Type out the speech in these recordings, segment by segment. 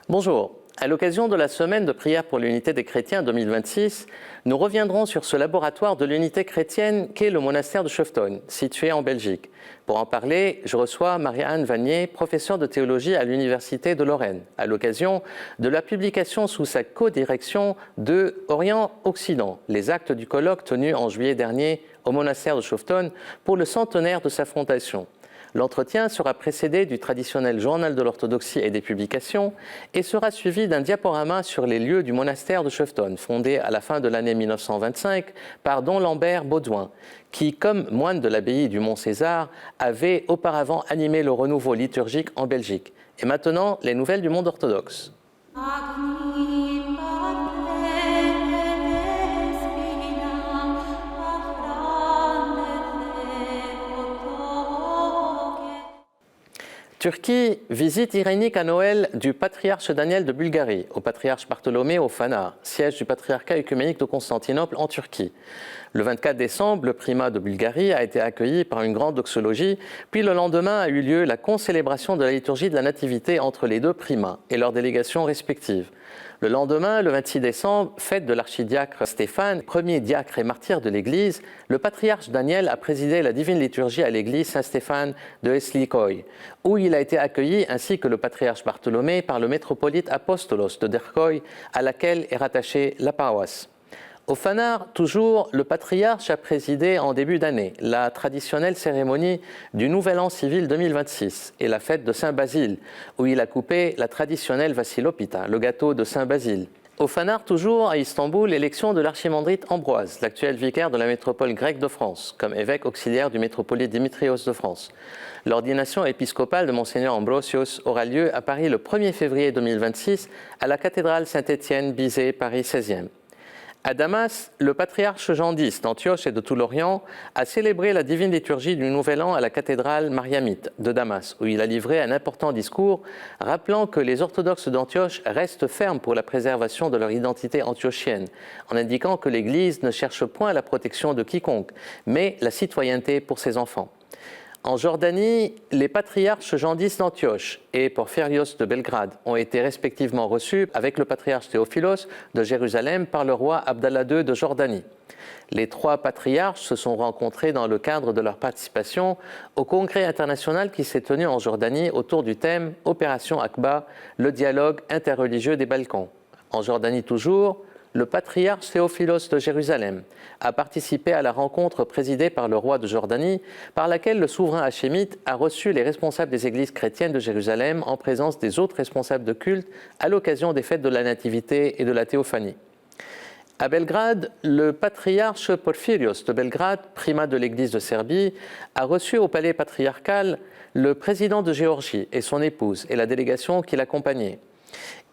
Bonjour. À l'occasion de la semaine de prière pour l'unité des chrétiens 2026, nous reviendrons sur ce laboratoire de l'unité chrétienne qu'est le monastère de Scheftoun, situé en Belgique. Pour en parler, je reçois Marie-Anne Vanier, professeure de théologie à l'Université de Lorraine, à l'occasion de la publication sous sa codirection de Orient-Occident, les actes du colloque tenu en juillet dernier au monastère de Scheftoun pour le centenaire de sa fondation. L'entretien sera précédé du traditionnel journal de l'orthodoxie et des publications et sera suivi d'un diaporama sur les lieux du monastère de Scheftoun, fondé à la fin de l'année 1925 par don Lambert Baudouin, qui, comme moine de l'abbaye du Mont-César, avait auparavant animé le renouveau liturgique en Belgique. Et maintenant, les nouvelles du monde orthodoxe. Turquie, visite irénique à Noël du patriarche Daniel de Bulgarie au patriarche Bartholomé au Phanar, siège du patriarcat œcuménique de Constantinople en Turquie. Le 24 décembre, le primat de Bulgarie a été accueilli par une grande doxologie, puis le lendemain a eu lieu la concélébration de la liturgie de la Nativité entre les deux primats et leurs délégations respectives. Le lendemain, le 26 décembre, fête de l'archidiacre Stéphane, premier diacre et martyr de l'Église, le patriarche Daniel a présidé la divine liturgie à l'église Saint-Stéphane de Esliköy, où il a été accueilli ainsi que le patriarche Bartholomé par le métropolite Apostolos de Derköy, à laquelle est rattachée la paroisse. Au Phanar, toujours, le patriarche a présidé en début d'année la traditionnelle cérémonie du Nouvel An civil 2026 et la fête de Saint-Basile, où il a coupé la traditionnelle vassilopita, le gâteau de Saint-Basile. Au Phanar, toujours, à Istanbul, l'élection de l'archimandrite Ambroise, l'actuel vicaire de la métropole grecque de France, comme évêque auxiliaire du métropolite Dimitrios de France. L'ordination épiscopale de Monseigneur Ambrosios aura lieu à Paris le 1er février 2026 à la cathédrale Saint-Étienne, Bizet, Paris 16e. À Damas, le patriarche Jean X d'Antioche et de tout l'Orient a célébré la divine liturgie du Nouvel An à la cathédrale mariamite de Damas, où il a livré un important discours rappelant que les orthodoxes d'Antioche restent fermes pour la préservation de leur identité antiochienne, en indiquant que l'Église ne cherche point la protection de quiconque, mais la citoyenneté pour ses enfants. En Jordanie, les patriarches Jean X d'Antioche et Porphyrios de Belgrade ont été respectivement reçus avec le patriarche Théophilos de Jérusalem par le roi Abdallah II de Jordanie. Les trois patriarches se sont rencontrés dans le cadre de leur participation au congrès international qui s'est tenu en Jordanie autour du thème « Opération Aqba, le dialogue interreligieux des Balkans ». En Jordanie toujours, le patriarche Théophilos de Jérusalem a participé à la rencontre présidée par le roi de Jordanie, par laquelle le souverain hachémite a reçu les responsables des églises chrétiennes de Jérusalem en présence des autres responsables de culte à l'occasion des fêtes de la Nativité et de la Théophanie. À Belgrade, le patriarche Porphyrios de Belgrade, primat de l'Église de Serbie, a reçu au palais patriarcal le président de Géorgie et son épouse et la délégation qui l'accompagnait.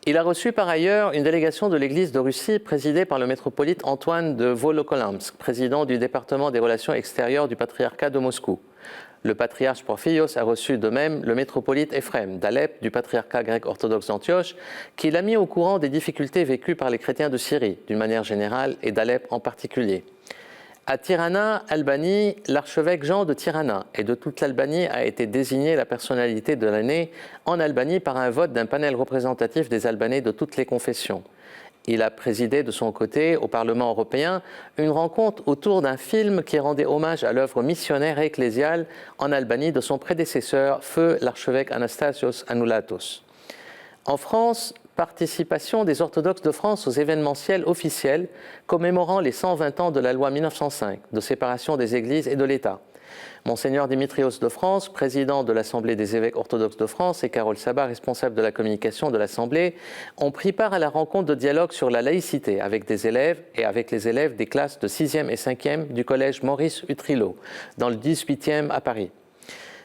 Il a reçu par ailleurs une délégation de l'Église de Russie présidée par le métropolite Antoine de Volokolamsk, président du département des relations extérieures du patriarcat de Moscou. Le patriarche Porphyrios a reçu de même le métropolite Ephrem d'Alep du patriarcat grec orthodoxe d'Antioche, qui l'a mis au courant des difficultés vécues par les chrétiens de Syrie, d'une manière générale, et d'Alep en particulier. À Tirana, Albanie, l'archevêque Jean de Tirana et de toute l'Albanie a été désigné la personnalité de l'année en Albanie par un vote d'un panel représentatif des Albanais de toutes les confessions. Il a présidé de son côté au Parlement européen une rencontre autour d'un film qui rendait hommage à l'œuvre missionnaire et ecclésiale en Albanie de son prédécesseur, feu l'archevêque Anastasios Anoulatos. En France, participation des orthodoxes de France aux événementiels officiels commémorant les 120 ans de la loi 1905 de séparation des églises et de l'État. Monseigneur Dimitrios de France, président de l'Assemblée des évêques orthodoxes de France, et Carole Sabat, responsable de la communication de l'Assemblée, ont pris part à la rencontre de dialogue sur la laïcité avec des élèves et avec les élèves des classes de 6e et 5e du collège Maurice Utrillo, dans le 18e à Paris.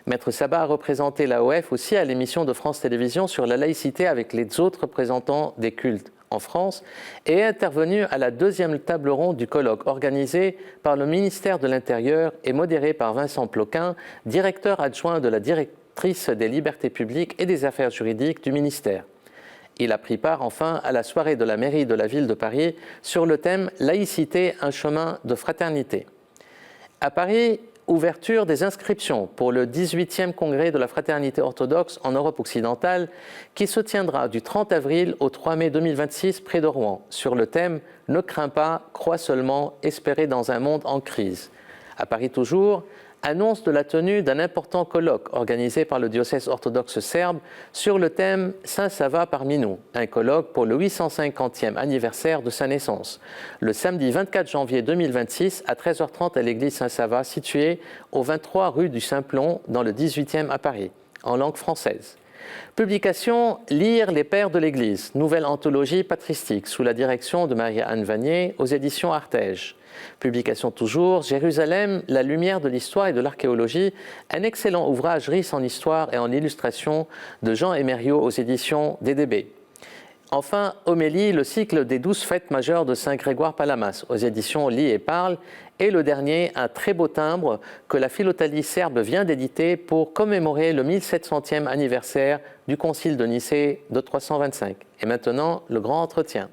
Maître Sabat a représenté l'AOF aussi à l'émission de France Télévisions sur la laïcité avec les autres représentants des cultes en France et est intervenu à la deuxième table ronde du colloque organisé par le ministère de l'Intérieur et modéré par Vincent Ploquin, directeur adjoint de la directrice des libertés publiques et des affaires juridiques du ministère. Il a pris part enfin à la soirée de la mairie de la ville de Paris sur le thème « Laïcité, un chemin de fraternité ». À Paris, Ouverture des inscriptions pour le 18e congrès de la Fraternité orthodoxe en Europe occidentale qui se tiendra du 30 avril au 3 mai 2026 près de Rouen sur le thème « Ne crains pas, crois seulement, espérer dans un monde en crise ». À Paris toujours, annonce de la tenue d'un important colloque organisé par le diocèse orthodoxe serbe sur le thème « Saint Sava parmi nous », un colloque pour le 850e anniversaire de sa naissance, le samedi 24 janvier 2026 à 13h30 à l'église Saint Sava située au 23 rue du Simplon dans le 18e à Paris, en langue française. Publication « Lire les pères de l'Église », nouvelle anthologie patristique sous la direction de Marie-Anne Vanier aux éditions Artege. Publication toujours « Jérusalem, la lumière de l'histoire et de l'archéologie », un excellent ouvrage riche en histoire et en illustration de Jean Emerio aux éditions DDB. Enfin, Homélie, le cycle des 12 fêtes majeures de Saint Grégoire Palamas aux éditions Lis et Parle, et le dernier, un très beau timbre que la Philotalie serbe vient d'éditer pour commémorer le 1700e anniversaire du Concile de Nicée de 325. Et maintenant, le grand entretien.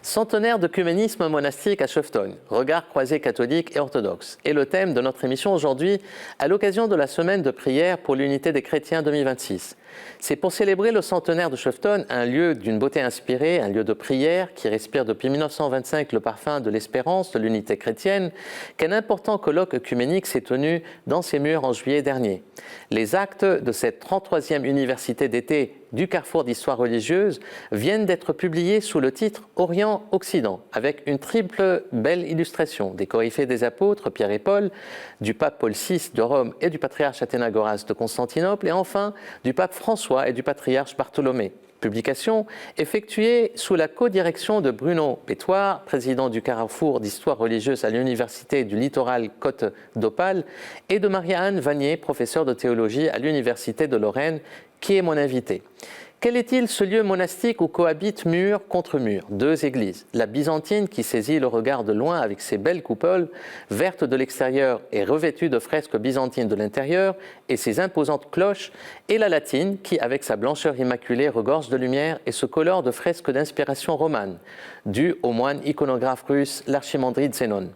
Centenaire d'œcuménisme monastique à Schöfton, regard croisé catholique et orthodoxe, est le thème de notre émission aujourd'hui à l'occasion de la semaine de prière pour l'unité des chrétiens 2026. C'est pour célébrer le centenaire de Schöfton, un lieu d'une beauté inspirée, un lieu de prière qui respire depuis 1925 le parfum de l'espérance, de l'unité chrétienne, qu'un important colloque œcuménique s'est tenu dans ses murs en juillet dernier. Les actes de cette 33e université d'été du Carrefour d'histoire religieuse viennent d'être publiés sous le titre « Orient-Occident » avec une triple belle illustration des coryphées des apôtres Pierre et Paul, du pape Paul VI de Rome et du patriarche Athénagoras de Constantinople et enfin du pape François et du patriarche Bartholomée. Publication effectuée sous la co-direction de Bruno Pétoire, président du Carrefour d'histoire religieuse à l'Université du Littoral Côte d'Opale, et de Marie-Anne Vanier, professeure de théologie à l'Université de Lorraine, qui est mon invité. Quel est-il ce lieu monastique où cohabitent mur contre mur deux églises, la byzantine qui saisit le regard de loin avec ses belles coupoles, vertes de l'extérieur et revêtues de fresques byzantines de l'intérieur, et ses imposantes cloches, et la latine qui, avec sa blancheur immaculée, regorge de lumière et se colore de fresques d'inspiration romane, due au moine iconographe russe l'archimandrite Zénon.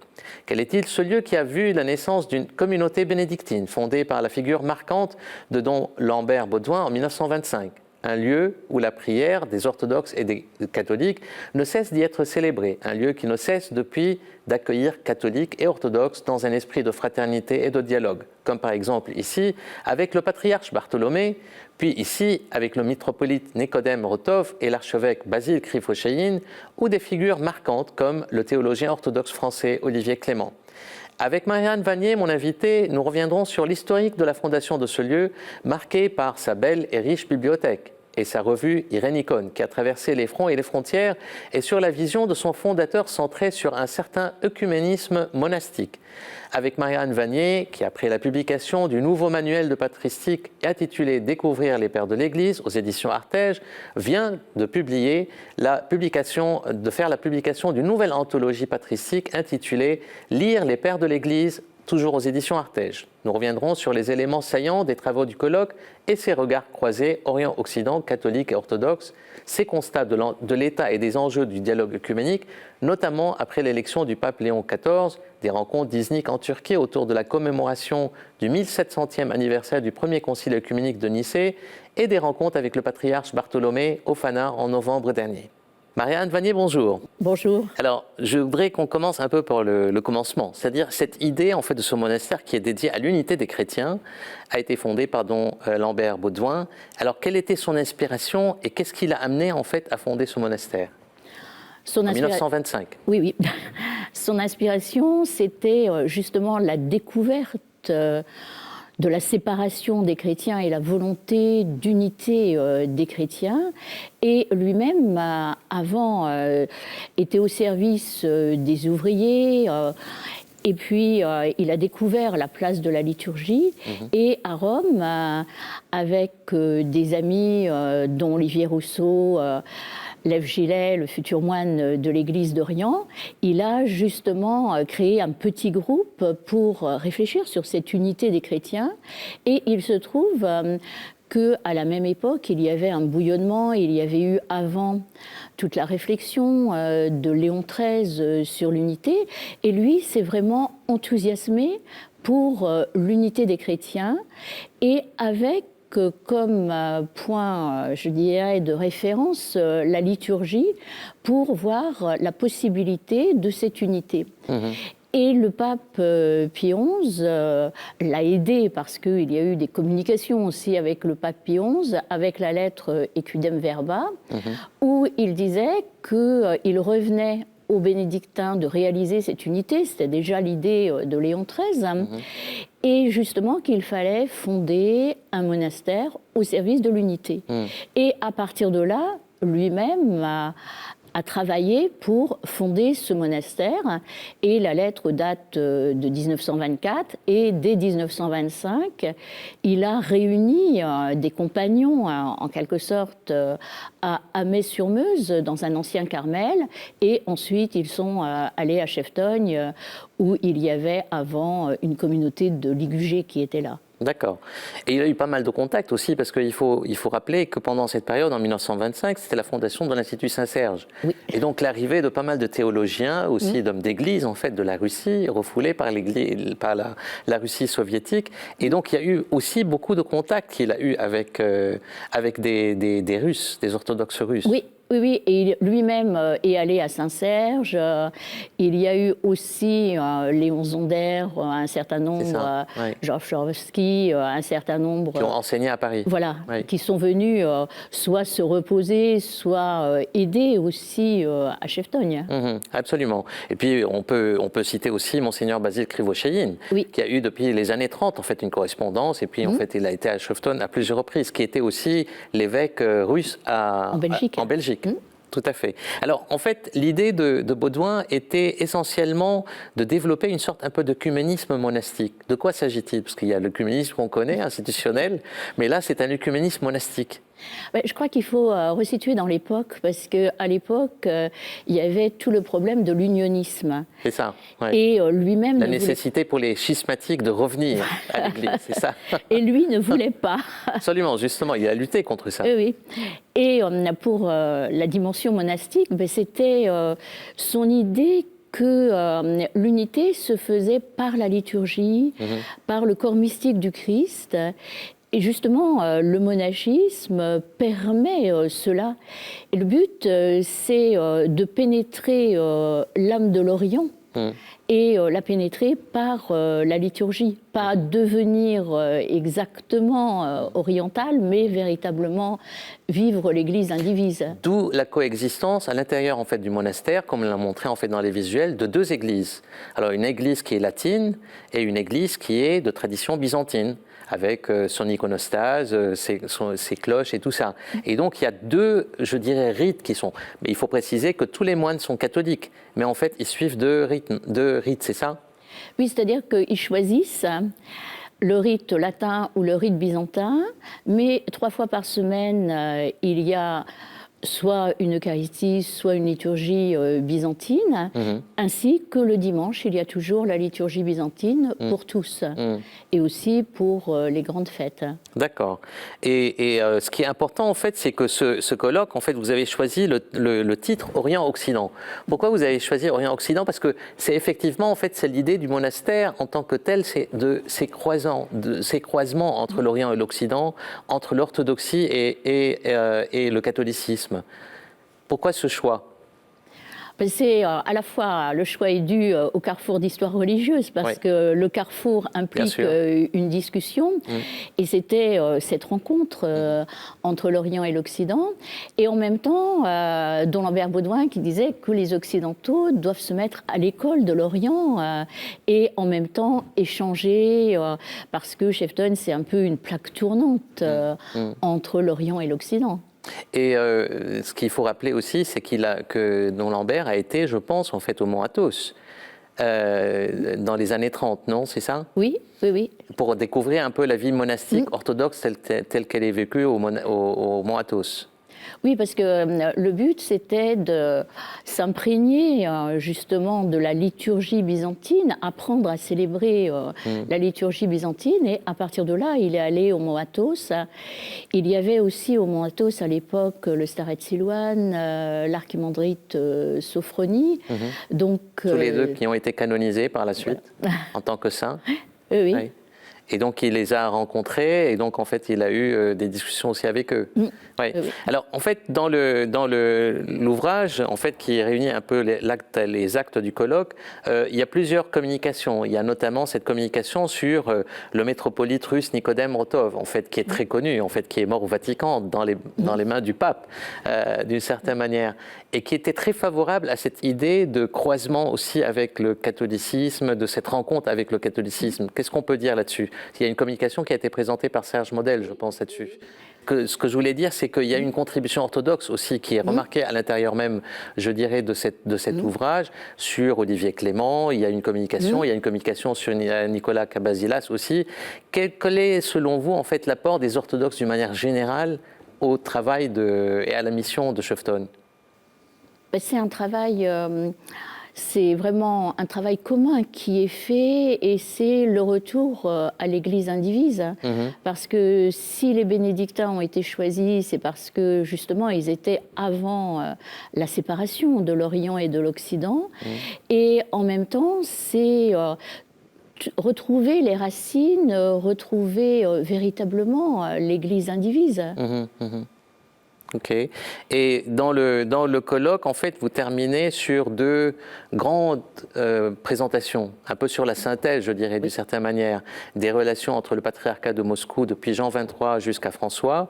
Quel est-il ce lieu qui a vu la naissance d'une communauté bénédictine fondée par la figure marquante de don Lambert Baudouin en 1925? Un lieu où la prière des orthodoxes et des catholiques ne cesse d'y être célébrée, un lieu qui ne cesse depuis d'accueillir catholiques et orthodoxes dans un esprit de fraternité et de dialogue, comme par exemple ici avec le patriarche Bartholomée, puis ici avec le mitropolite Nicodème Rotov et l'archevêque Basile Krivosheïn, ou des figures marquantes comme le théologien orthodoxe français Olivier Clément. Avec Marie-Anne Vanier, mon invitée, nous reviendrons sur l'historique de la fondation de ce lieu, marqué par sa belle et riche bibliothèque et sa revue Irénicone, qui a traversé les fronts et les frontières, et sur la vision de son fondateur centrée sur un certain œcuménisme monastique. Avec Marie-Anne Vanier, qui après la publication du nouveau manuel de patristique intitulé « Découvrir les pères de l'Église » aux éditions Artege, vient de faire la publication d'une nouvelle anthologie patristique intitulée « Lire les pères de l'Église », toujours aux éditions Artege. Nous reviendrons sur les éléments saillants des travaux du colloque et ses regards croisés Orient-Occident, catholique et orthodoxe, ses constats de l'état et des enjeux du dialogue œcuménique, notamment après l'élection du pape Léon XIV, des rencontres d'Iznik en Turquie autour de la commémoration du 1700e anniversaire du premier concile œcuménique de Nicée et des rencontres avec le patriarche Bartholomée au Fana en novembre dernier. Marie-Anne Vanier, bonjour. Bonjour. Alors, je voudrais qu'on commence un peu par le commencement, c'est-à-dire cette idée en fait de ce monastère qui est dédié à l'unité des chrétiens a été fondée par don Lambert Baudouin. Alors, quelle était son inspiration et qu'est-ce qui l'a amené en fait à fonder ce monastère en 1925? Oui. Son inspiration, c'était justement la découverte de la séparation des chrétiens et la volonté d'unité des chrétiens. Et lui-même, avant, était au service des ouvriers. Et puis, il a découvert la place de la liturgie. Et à Rome, avec des amis, dont Olivier Rousseau, Lev Gillet, le futur moine de l'église d'Orient, il a justement créé un petit groupe pour réfléchir sur cette unité des chrétiens. Et il se trouve qu'à la même époque, il y avait un bouillonnement, il y avait eu avant toute la réflexion de Léon XIII sur l'unité, et lui s'est vraiment enthousiasmé pour l'unité des chrétiens, et avec comme point, je dirais, de référence, la liturgie, pour voir la possibilité de cette unité. Et le pape Pie XI l'a aidé parce qu'il y a eu des communications aussi avec le pape Pie XI, avec la lettre Equidem Verba, où il disait qu'il revenait aux bénédictins de réaliser cette unité, c'était déjà l'idée de Léon XIII, et justement qu'il fallait fonder un monastère au service de l'unité. Et à partir de là, lui-même a travaillé pour fonder ce monastère, et la lettre date de 1924, et dès 1925, il a réuni des compagnons, en quelque sorte, à Metz-sur-Meuse, dans un ancien Carmel, et ensuite ils sont allés à Cheftogne, où il y avait avant une communauté de Ligugés qui était là. D'accord. Et il a eu pas mal de contacts aussi, parce qu'il faut rappeler que pendant cette période, en 1925, c'était la fondation de l'Institut Saint-Serge. Oui. Et donc l'arrivée de pas mal de théologiens, aussi d'hommes d'église, en fait, de la Russie, refoulés par la Russie soviétique. Et donc il y a eu aussi beaucoup de contacts qu'il a eu avec des Russes, des orthodoxes russes. Oui. Oui, et lui-même est allé à Saint-Serge. Il y a eu aussi Léon Zonder, un certain nombre, Georges Chorowski, un certain nombre... Qui ont enseigné à Paris. Voilà, qui sont venus soit se reposer, soit aider aussi à Cheftogne. Absolument. Et puis on peut citer aussi Monseigneur Basile Krivosheïn, qui a eu depuis les années 30 en fait une correspondance, et puis en fait il a été à Cheftogne à plusieurs reprises, qui était aussi l'évêque russe en Belgique. Tout à fait. Alors, en fait, l'idée de Baudouin était essentiellement de développer une sorte un peu d'œcuménisme monastique. De quoi s'agit-il? Parce qu'il y a l'œcuménisme qu'on connaît, institutionnel, mais là, c'est un œcuménisme monastique. Je crois qu'il faut resituer dans l'époque, parce qu'à l'époque, il y avait tout le problème de l'unionisme. C'est ça. Et lui-même... La nécessité pour les schismatiques de revenir à l'Église, c'est ça. Et lui ne voulait pas. Absolument, justement, il a lutté contre ça. Oui. Et pour la dimension monastique, c'était son idée que l'unité se faisait par la liturgie, par le corps mystique du Christ. Et justement, le monachisme permet cela. Et le but, c'est de pénétrer l'âme de l'Orient et la pénétrer par la liturgie. Pas devenir exactement oriental, mais véritablement vivre l'Église indivise. D'où la coexistence à l'intérieur en fait du monastère, comme l'a montré en fait dans les visuels, de deux églises. Alors une église qui est latine et une église qui est de tradition byzantine, avec son iconostase, ses cloches et tout ça. Et donc il y a deux, je dirais, rites qui sont... Mais il faut préciser que tous les moines sont catholiques, mais en fait ils suivent deux rites, c'est ça? Oui, c'est-à-dire qu'ils choisissent le rite latin ou le rite byzantin, mais 3 fois par semaine, il y a soit une Eucharistie, soit une liturgie byzantine, ainsi que le dimanche, il y a toujours la liturgie byzantine pour tous, et aussi pour les grandes fêtes. D'accord. Et ce qui est important, en fait, c'est que ce colloque, en fait, vous avez choisi le titre Orient-Occident. Pourquoi vous avez choisi Orient-Occident? Parce que c'est effectivement, en fait, c'est l'idée du monastère en tant que tel, c'est de ces croisements entre l'Orient et l'Occident, entre l'orthodoxie et le catholicisme. Pourquoi ce choix? C'est à la fois, le choix est dû au carrefour d'histoire religieuse, parce que le carrefour implique une discussion, et c'était cette rencontre entre l'Orient et l'Occident, et en même temps, Don Lambert Baudouin qui disait que les Occidentaux doivent se mettre à l'école de l'Orient, et en même temps échanger, parce que Cheftogne, c'est un peu une plaque tournante entre l'Orient et l'Occident. Et ce qu'il faut rappeler aussi, c'est que Don Lambert a été, je pense, en fait, au Mont Athos dans les années 30, non? C'est ça? Oui. Pour découvrir un peu la vie monastique orthodoxe telle qu'elle est vécue au Mont Athos. Oui, parce que le but, c'était de s'imprégner justement de la liturgie byzantine, apprendre à célébrer la liturgie byzantine, et à partir de là, il est allé au Mont Athos. Il y avait aussi au Mont Athos, à l'époque, le Starets Silouan, l'archimandrite Sophronie. Donc, Tous les deux qui ont été canonisés par la suite, en tant que saints. oui. Oui. Et donc, il les a rencontrés, et donc, en fait, il a eu des discussions aussi avec eux. Ouais. Oui. Alors, en fait, dans l'ouvrage, en fait, qui réunit un peu les actes du colloque, il y a plusieurs communications. Il y a notamment cette communication sur le métropolite russe Nicodème Rotov, en fait, qui est très connu, en fait, qui est mort au Vatican, dans les mains du pape, d'une certaine manière, et qui était très favorable à cette idée de croisement aussi avec le catholicisme, de cette rencontre avec le catholicisme. Qu'est-ce qu'on peut dire là-dessus? Il y a une communication qui a été présentée par Serge Model, je pense, là-dessus. Ce que je voulais dire, c'est qu'il y a une contribution orthodoxe aussi qui est remarquée à l'intérieur même, je dirais, de cet ouvrage sur Olivier Clément. Il y a une communication, il y a une communication sur Nicolas Cabasilas aussi. Quel est, selon vous, en fait, l'apport des orthodoxes d'une manière générale au travail et à la mission de Schefton? C'est un travail... c'est vraiment un travail commun qui est fait, et c'est le retour à l'Église indivise. Parce que si les bénédictins ont été choisis, c'est parce que justement ils étaient avant la séparation de l'Orient et de l'Occident. Et en même temps, c'est retrouver les racines, retrouver véritablement l'Église indivise. Ok. Et dans le colloque, en fait, vous terminez sur deux grandes présentations, un peu sur la synthèse, je dirais, d'une certaine manière, des relations entre le patriarcat de Moscou depuis Jean XXIII jusqu'à François.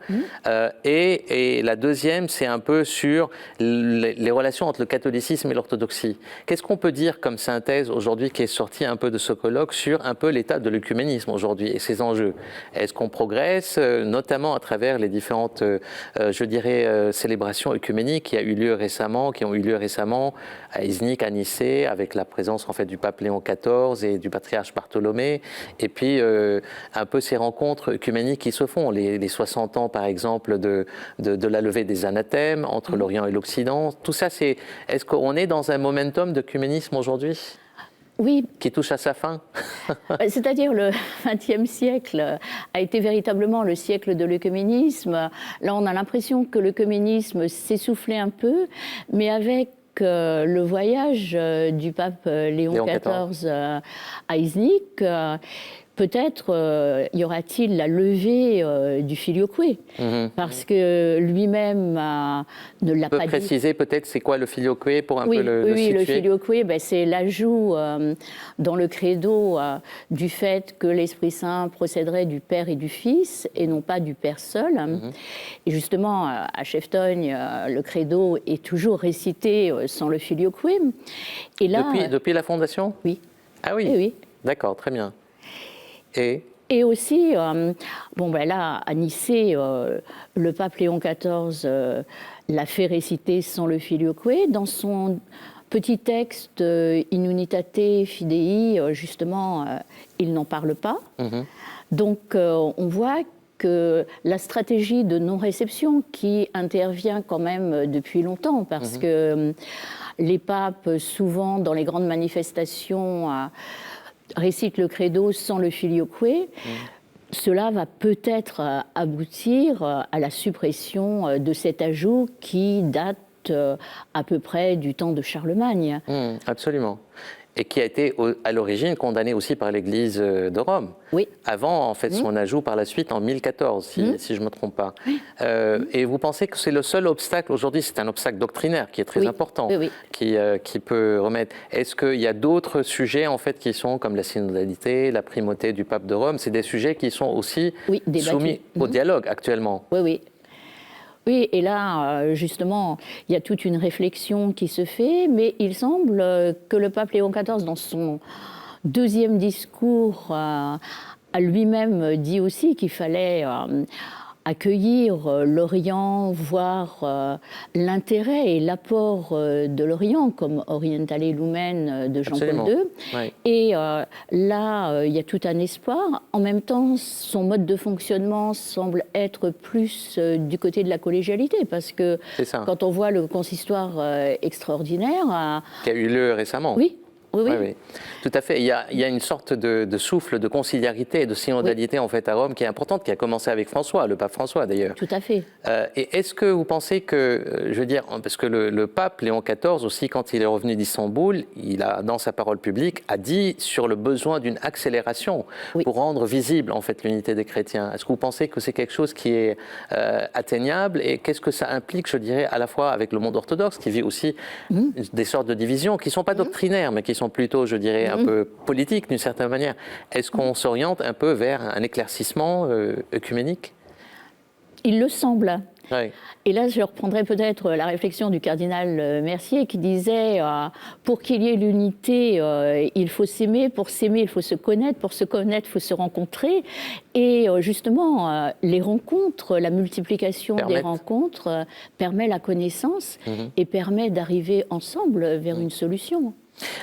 Et la deuxième, c'est un peu sur les relations entre le catholicisme et l'orthodoxie. Qu'est-ce qu'on peut dire comme synthèse aujourd'hui qui est sortie un peu de ce colloque sur un peu l'état de l'œcuménisme aujourd'hui et ses enjeux? Est-ce qu'on progresse, notamment à travers les différentes, je dirais, célébrations œcuméniques qui ont eu lieu récemment à Iznik, à Nicée, avec la présence en fait du pape Léon XIV et du patriarche Bartholomé, et puis un peu ces rencontres œcuméniques qui se font, les 60 ans par exemple de la levée des anathèmes entre l'Orient et l'Occident. Tout ça, est-ce qu'on est dans un momentum d'œcuménisme aujourd'hui? Oui. Qui touche à sa fin. C'est-à-dire le XXe siècle a été véritablement le siècle de l'œcuménisme. Là, on a l'impression que l'œcuménisme s'essoufflait un peu, mais avec le voyage du pape Léon XIV à Iznik, peut-être y aura-t-il la levée du filioque, parce que lui-même ne l'a pas dit. On peut préciser peut-être c'est quoi le filioque pour un peu le situer. Oui, le filioque, c'est l'ajout dans le credo du fait que l'Esprit Saint procéderait du Père et du Fils et non pas du Père seul. Et justement, à Schefton, le credo est toujours récité sans le filioque. Et là, depuis la fondation? Oui. Ah oui, oui. D'accord, très bien. Et aussi, là, à Nicée, le pape Léon XIV l'a fait réciter sans le filioque. Dans son petit texte In Unitate Fidei, justement, il n'en parle pas. Donc, on voit que la stratégie de non-réception qui intervient quand même depuis longtemps, parce que les papes, souvent, dans les grandes manifestations, récite le credo sans le filioque, cela va peut-être aboutir à la suppression de cet ajout qui date à peu près du temps de Charlemagne. Absolument. Et qui a été à l'origine condamné aussi par l'Église de Rome. Oui. Avant, en fait, son ajout par la suite en 1014, si je ne me trompe pas. Et vous pensez que c'est le seul obstacle aujourd'hui? C'est un obstacle doctrinaire qui est très important, qui peut remettre. Est-ce qu'il y a d'autres sujets en fait qui sont comme la synodalité, la primauté du pape de Rome? C'est des sujets qui sont aussi soumis au dialogue actuellement. Oui, et là, justement, il y a toute une réflexion qui se fait, mais il semble que le pape Léon XIV, dans son deuxième discours, a lui-même dit aussi qu'il fallait accueillir l'Orient, voir l'intérêt et l'apport de l'Orient, comme Orientale Lumen de Jean-Paul II. Oui. Et là, il y a tout un espoir. En même temps, son mode de fonctionnement semble être plus du côté de la collégialité, parce que quand on voit le consistoire extraordinaire... qui a eu lieu récemment. Oui. Oui, oui. Oui, oui, tout à fait. Il y a une sorte de souffle de conciliarité et de synodalité en fait à Rome qui est importante, qui a commencé avec François, le pape François d'ailleurs. Tout à fait. Et est-ce que vous pensez que, je veux dire, parce que le pape Léon XIV aussi, quand il est revenu d'Istanbul, il a, dans sa parole publique, a dit sur le besoin d'une accélération pour rendre visible en fait l'unité des chrétiens. Est-ce que vous pensez que c'est quelque chose qui est atteignable et qu'est-ce que ça implique, je dirais, à la fois avec le monde orthodoxe qui vit aussi des sortes de divisions qui ne sont pas doctrinaires mais qui sont plutôt, je dirais, un peu politiques d'une certaine manière. Est-ce qu'on s'oriente un peu vers un éclaircissement œcuménique ? Il le semble. Oui. Et là, je reprendrai peut-être la réflexion du cardinal Mercier qui disait pour qu'il y ait l'unité, il faut s'aimer. Pour s'aimer, il faut se connaître. Pour se connaître, il faut se rencontrer. Et justement, les rencontres, la multiplication des rencontres permet la connaissance et permet d'arriver ensemble vers une solution.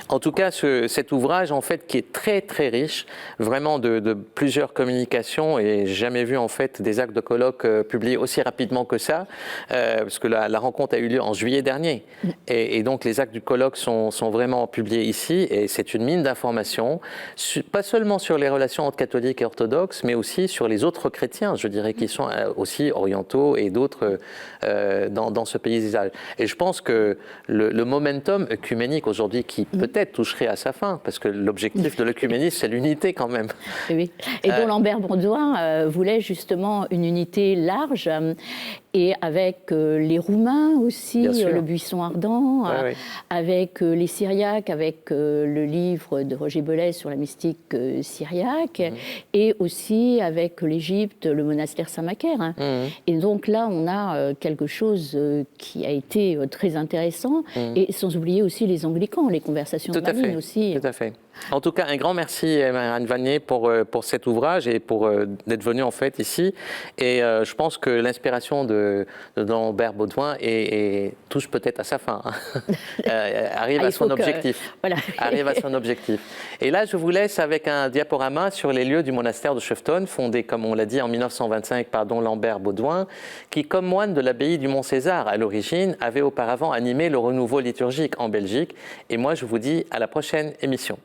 En tout cas, cet ouvrage, en fait, qui est très très riche, vraiment de plusieurs communications, et j'ai jamais vu en fait des actes de colloque publiés aussi rapidement que ça, parce que la rencontre a eu lieu en juillet dernier, et donc les actes du colloque sont vraiment publiés ici, et c'est une mine d'informations, pas seulement sur les relations entre catholiques et orthodoxes, mais aussi sur les autres chrétiens, je dirais, qui sont aussi orientaux et d'autres dans ce paysage. Et je pense que le momentum œcuménique aujourd'hui qui peut-être toucherait à sa fin, parce que l'objectif de l'œcuménisme, c'est l'unité quand même. Oui. Et dont Lambert Baudouin voulait justement une unité large, et avec les Roumains aussi, le buisson ardent, avec les Syriaques, avec le livre de Roger Bellet sur la mystique syriaque, et aussi avec l'Égypte, le monastère Saint-Macaire. Et donc là, on a quelque chose qui a été très intéressant, et sans oublier aussi les anglicans, les conversations de Manine aussi. Tout à fait. En tout cas, un grand merci Anne Vanier pour cet ouvrage et pour d'être venue en fait ici. Et je pense que l'inspiration de Lambert Baudouin touche peut-être à sa fin, arrive à son objectif. Voilà. Arrive à son objectif. Et là, je vous laisse avec un diaporama sur les lieux du monastère de Schefton, fondé, comme on l'a dit, en 1925 par don Lambert Baudouin, qui, comme moine de l'abbaye du Mont-César à l'origine, avait auparavant animé le renouveau liturgique en Belgique. Et moi, je vous dis à la prochaine émission.